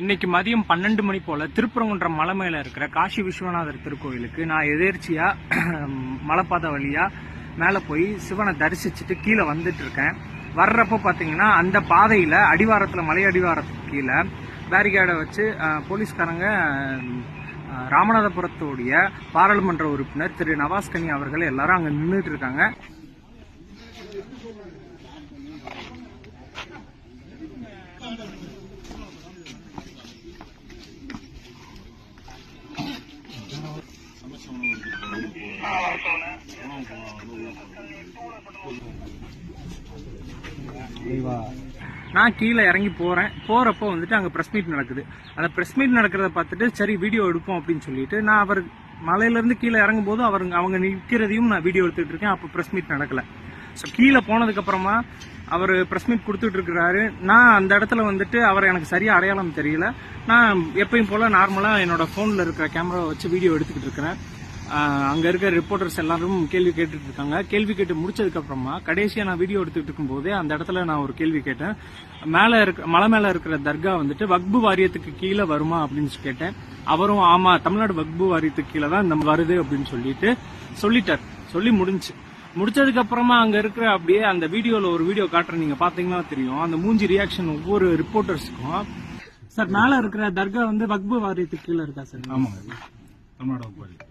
இன்னைக்கு மதியம் 12 மணி போல திருப்பரங்குன்றம் மலை மேல இருக்கிற காசி விஸ்வநாதர் திருக்கோயிலுக்கு நான் எதேர்ச்சியா மலைப்பாதை வழியா மேல போய் சிவனை தரிசிச்சுட்டு கீழே வந்துட்டு இருக்கேன். வர்றப்போ பாத்தீங்கன்னா அந்த பாதையில அடிவாரத்துல மலை அடிவாரத்துக்கு கீழே பேரிகேடை வச்சு போலீஸ்காரங்க ராமநாதபுரத்துடைய பாராளுமன்ற உறுப்பினர் திரு நவாஸ்கனி அவர்கள் எல்லாரும் அங்க நின்றுட்டு இருக்காங்க. நான் கீழே இறங்கி போறப்போ வந்துட்டு அங்க பிரஸ் மீட் நடக்குது. அந்த பிரஸ் மீட் நடக்கிறத பார்த்துட்டு சரி வீடியோ எடுப்போம் அப்படின்னு சொல்லிட்டு நான் அவர் மலையில இருந்து கீழே இறங்கும் போது அவங்க நிற்கிறதையும் நான் வீடியோ எடுத்துட்டு இருக்கேன். அப்போ பிரஸ் மீட் நடக்கல. ஸோ கீழே போனதுக்கு அப்புறமா அவர் பிரஸ் மீட் கொடுத்துட்டு இருக்கிறாரு. நான் அந்த இடத்துல வந்துட்டு அவர் எனக்கு சரியா அடையாளம் தெரியல. நான் எப்பயும் போல நார்மலா என்னோட போன்ல இருக்கிற கேமரா வச்சு வீடியோ எடுத்துக்கிட்டு இருக்கிறேன். அங்க இருக்கிற ரிப்போர்ட்டர்ஸ் எல்லாரும் கேள்வி கேட்டுட்டு இருக்காங்க. கேள்வி கேட்டு முடிச்சதுக்கு அப்புறமா கடைசியா நான் வீடியோ எடுத்துட்டு இருக்கும் போதே அந்த இடத்துல நான் ஒரு கேள்வி கேட்டேன். மலை மேல இருக்கிற தர்கா வந்துட்டு வக்பு வாரியத்துக்கு கீழே வருமா அப்படின்னு கேட்டேன். அவரும் ஆமா தமிழ்நாடு வக்பு வாரியத்துக்கு கீழே தான் இந்த வருது அப்படின்னு சொல்லிட்டார். சொல்லி முடிச்சதுக்கு அப்புறமா அங்க இருக்கிற அப்படியே அந்த வீடியோல ஒரு வீடியோ காட்டுறேன், நீங்க பாத்தீங்கன்னா தெரியும் அந்த மூஞ்சி ரியாக்ஷன் ஒவ்வொரு ரிப்போர்ட்டர்ஸுக்கும். சார் மேல இருக்கிற தர்கா வந்து வக்பு வாரியத்துக்கு கீழே இருக்கா சார்? ஆமா தமிழ்நாடு வக்பு வாரியம்.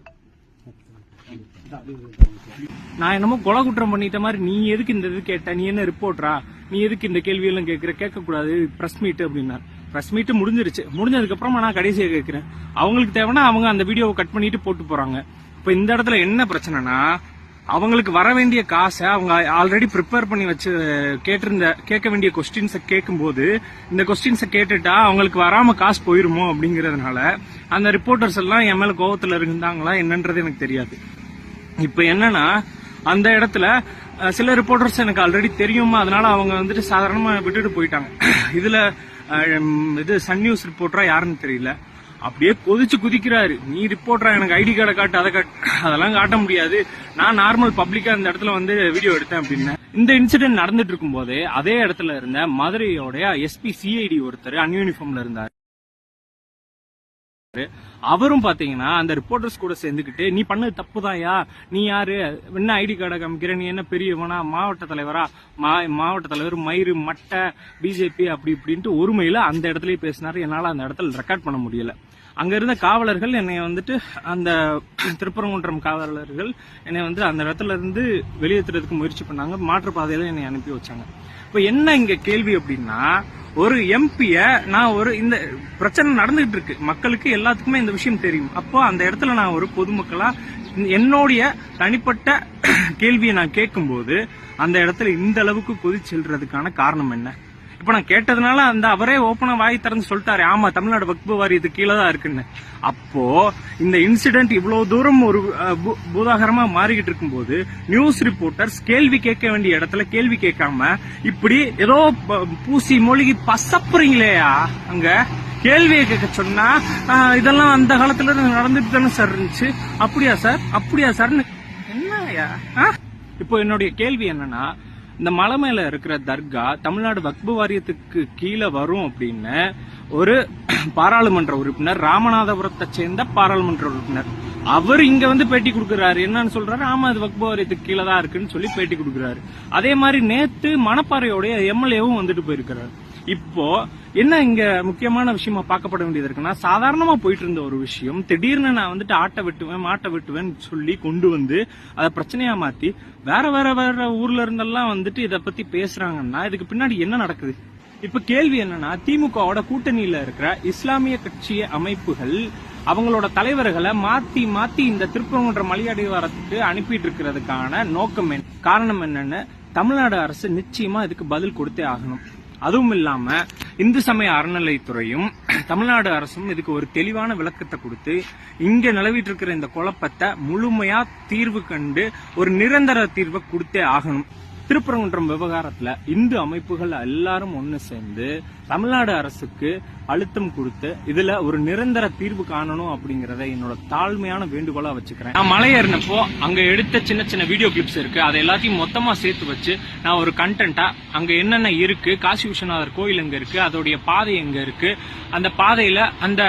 நான் என்னமோ கொலை குற்றம் பண்ணிட்ட மாதிரி நீ எதுக்கு இந்த இது கேட்ட, நீ என்ன ரிப்போர்ட்டரா, நீ எதுக்கு இந்த கேள்வி எல்லாம் கேட்க கூடாது பிரஸ் மீட் அப்படின்னா. பிரஸ் மீட் முடிஞ்சதுக்கு அப்புறமா நான் கடைசியா கேட்கிறேன். அவங்களுக்கு தேவைன்னா அவங்க அந்த வீடியோவை கட் பண்ணிட்டு போட்டு போறாங்க. இப்ப இந்த இடத்துல என்ன பிரச்சனைனா அவங்களுக்கு வர வேண்டிய காசை அவங்க ஆல்ரெடி ப்ரிப்பேர் பண்ணி வச்சு கேட்க வேண்டிய கொஸ்டின்ஸை கேட்கும்போது இந்த கொஸ்டின்ஸை கேட்டுட்டா அவங்களுக்கு வராம காசு போயிருமோ அப்படிங்கறதுனால அந்த ரிப்போர்ட்டர்ஸ் எல்லாம் என் மேல கோவத்துல இருந்தாங்களா என்னன்றது எனக்கு தெரியாது. இப்ப என்னன்னா அந்த இடத்துல சில ரிப்போர்ட்டர்ஸ் எனக்கு ஆல்ரெடி தெரியுமா, அதனால அவங்க வந்துட்டு சாதாரணமா விட்டுட்டு போயிட்டாங்க. இதுல இது சன் நியூஸ் ரிப்போர்ட்டரா யாருன்னு தெரியல, அப்படியே கொதிச்சு குதிக்கிறாரு. நீ ரிப்போர்ட்டரா, எனக்கு ஐடி கார்டை காட்டு, அதை காட்டு, அதெல்லாம் காட்ட முடியாது, நான் நார்மல் பப்ளிக்கா இந்த இடத்துல வந்து வீடியோ எடுத்தேன் அப்படின்னு. இந்த இன்சிடென்ட் நடந்துட்டு இருக்கும் போதே அதே இடத்துல இருந்த மதுரையோட எஸ்பி சிஐடி ஒருத்தர் அன்யூனிஃபார்ம்ல இருந்தாரு. அவரும் பாத்தீங்கன்னா அந்த ரிப்போர்ட்டர்ஸ் கூட சேர்ந்துக்கிட்டு நீ பண்ணது தப்புதாயா, நீ யாரு, என்ன ஐடி கார்டை காமிக்கிற, நீ என்ன பெரியவனா, மாவட்ட தலைவரா, மாவட்ட தலைவர் மயிறு மட்டை பிஜேபி அப்படி இப்படின்ட்டு ஒருமையில அந்த இடத்துலயே பேசினாரு. என்னால அந்த இடத்துல ரெக்கார்ட் பண்ண முடியல. அங்க இருந்த காவலர்கள் என்னை வந்துட்டு அந்த திருப்பரங்குன்றம் காவலர்கள் என்னை வந்து அந்த இடத்துல இருந்து வெளியேற்றுறதுக்கு முயற்சி பண்ணாங்க. மாற்றுப்பாதையில என்னை அனுப்பி வச்சாங்க. இப்ப என்ன இங்க கேள்வி அப்படின்னா, ஒரு எம்பிய நான் இந்த பிரச்சனை நடந்துகிட்டு இருக்கு, மக்களுக்கு எல்லாத்துக்குமே இந்த விஷயம் தெரியும். அப்போ அந்த இடத்துல நான் ஒரு பொதுமக்களா என்னுடைய தனிப்பட்ட கேள்வியை நான் கேட்கும் போது அந்த இடத்துல இந்த அளவுக்கு கொதிச்செல்றதுக்கான காரணம் என்ன? இப்ப நான் கேட்டதுனால அந்த அவரே ஓப்பனா வாய் திறந்து சொல்லிட்டாரு, ஆமா தமிழ்நாடு வக்பு வாரியத்துக்கு கீழே தான் இருக்குன்னு. அப்போ இந்த இன்சிடென்ட் இவ்வளவு தூரம் ஒரு பூதாகரமா மாறிக்கிட்டு இருக்கும் போது நியூஸ் ரிப்போர்ட்டர்ஸ் கேள்வி கேட்க வேண்டிய இடத்துல கேள்வி கேட்காம இப்படி ஏதோ பூசி மொழிகி பசப்புறீங்களேயா. அங்க கேள்வியை கேட்க சொன்னா இதெல்லாம் அந்த காலத்துல நடந்துட்டு தானே சார் இருந்துச்சு, அப்படியா சார் என்னயா? இப்போ என்னுடைய கேள்வி என்னன்னா, இந்த மலை மேல இருக்கிற தர்கா தமிழ்நாடு வக்பு வாரியத்துக்கு கீழே வரும் அப்படின்னு ஒரு பாராளுமன்ற உறுப்பினர், ராமநாதபுரத்தை சேர்ந்த பாராளுமன்ற உறுப்பினர், அவர் இங்க வந்து பேட்டி கொடுக்கிறாரு. என்னன்னு சொல்றாரு, ஆமா இது வக்பு வாரியத்துக்கு கீழே தான் இருக்குன்னு சொல்லி பேட்டி கொடுக்கிறாரு. அதே மாதிரி நேத்து மணப்பாறையோடைய எம்எல்ஏவும் வந்துட்டு போயிருக்கிறாரு. இப்போ என்ன இங்க முக்கியமான விஷயமா பார்க்கப்பட வேண்டியது இருக்குன்னா, சாதாரணமா போயிட்டு இருந்த ஒரு விஷயம் திடீர்னு நான் வந்துட்டு ஆட்டை வெட்டுவேன் மாட்டை வெட்டுவேன்னு சொல்லி கொண்டு வந்து அதை பிரச்சனையா மாத்தி வேற ஊர்ல இருந்தெல்லாம் வந்துட்டு இதை பத்தி பேசுறாங்கன்னா இதுக்கு பின்னாடி என்ன நடக்குது? இப்ப கேள்வி என்னன்னா, திமுகவோட கூட்டணியில இருக்கிற இஸ்லாமிய கட்சி அமைப்புகள் அவங்களோட தலைவர்களை மாத்தி இந்த திருப்பரங்குன்ற மலையடிவாரத்துக்கு அனுப்பிட்டு இருக்கிறதுக்கான நோக்கம் காரணம் என்னன்னு தமிழ்நாடு அரசு நிச்சயமா இதுக்கு பதில் கொடுத்தே ஆகணும். அதுவும் இல்லாம இந்து சமய அறநிலைத்துறையும் தமிழ்நாடு அரசும் இதுக்கு ஒரு தெளிவான விளக்கத்தை கொடுத்து இங்க நிலவிட்டு இருக்கிற இந்த குழப்பத்தை முழுமையா தீர்வு கண்டு ஒரு நிரந்தர தீர்வை கொடுத்தே ஆகணும். திருப்பரங்குன்றம் விவகாரத்துல இந்து அமைப்புகள் எல்லாரும் ஒண்ணு சேர்ந்து தமிழ்நாடு அரசுக்கு அழுத்தம் கொடுத்து இதுல ஒரு நிரந்தர தீர்வு காணணும் அப்படிங்கறத என்னோட தாழ்மையான வேண்டுகோளா வச்சுக்கிறேன். நான் மலை ஏறினப்போ அங்க எடுத்த சின்ன சின்ன வீடியோ கிளிப்ஸ் இருக்கு, அதை எல்லாத்தையும் மொத்தமா சேர்த்து வச்சு நான் ஒரு கண்டென்ட்டா அங்க என்னென்ன இருக்கு, காசி விஸ்வநாதர் கோயில் எங்க இருக்கு, அதோடைய பாதை எங்க இருக்கு, அந்த பாதையில அந்த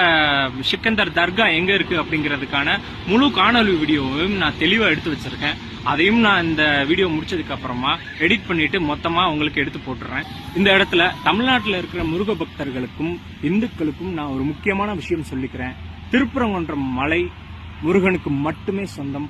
சிக்கந்தர் தர்கா எங்க இருக்கு அப்படிங்கறதுக்கான முழு காணொலி வீடியோவையும் நான் தெளிவா எடுத்து வச்சிருக்கேன். அதையும் நான் இந்த வீடியோ முடிச்சதுக்கு அப்புறமா எடிட் பண்ணிட்டு மொத்தமா உங்களுக்கு எடுத்து போட்டுறேன். இந்த இடத்துல தமிழ்நாட்டில் இருக்கிற முருக பக்தர்களுக்கும் இந்துக்களுக்கும் நான் ஒரு முக்கியமான விஷயம் சொல்லிக்கிறேன். திருப்பரங்குன்றம் மலை முருகனுக்கு மட்டுமே சொந்தம்.